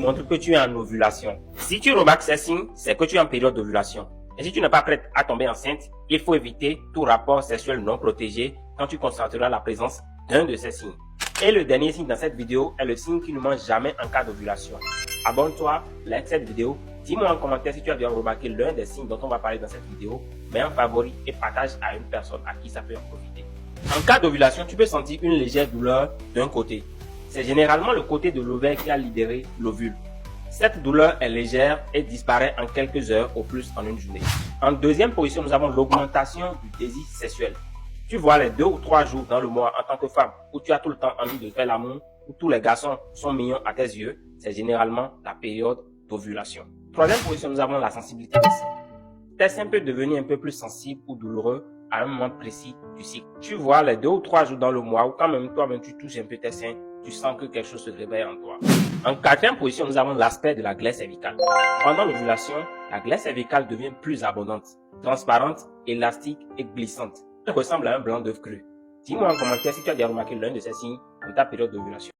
montrent que tu es en ovulation. Si tu remarques ces signes, c'est que tu es en période d'ovulation. Et si tu n'es pas prête à tomber enceinte, il faut éviter tout rapport sexuel non protégé quand tu constateras la présence d'un de ces signes. Et le dernier signe dans cette vidéo est le signe qui ne mange jamais en cas d'ovulation. Abonne-toi, like cette vidéo, dis-moi en commentaire si tu as bien remarqué l'un des signes dont on va parler dans cette vidéo, mets un favori et partage à une personne à qui ça peut en profiter. En cas d'ovulation, tu peux sentir une légère douleur d'un côté. C'est généralement le côté de l'ovaire qui a libéré l'ovule. Cette douleur est légère et disparaît en quelques heures au plus en une journée. En deuxième position, nous avons l'augmentation du désir sexuel. Tu vois les 2 ou 3 jours dans le mois en tant que femme où tu as tout le temps envie de faire l'amour, où tous les garçons sont mignons à tes yeux, c'est généralement la période d'ovulation. Troisième position, nous avons la sensibilité des seins. Tes seins peuvent devenir un peu plus sensibles ou douloureux à un moment précis du cycle. Tu vois les 2 ou 3 jours dans le mois où quand même toi-même tu touches un peu tes seins, tu sens que quelque chose se réveille en toi. En quatrième position, nous avons l'aspect de la glaire cervicale. Pendant l'ovulation, la glaire cervicale devient plus abondante, transparente, élastique et glissante. Elle ressemble à un blanc d'œuf cru. Dis-moi en commentaire si tu as déjà remarqué l'un de ces signes dans ta période d'ovulation.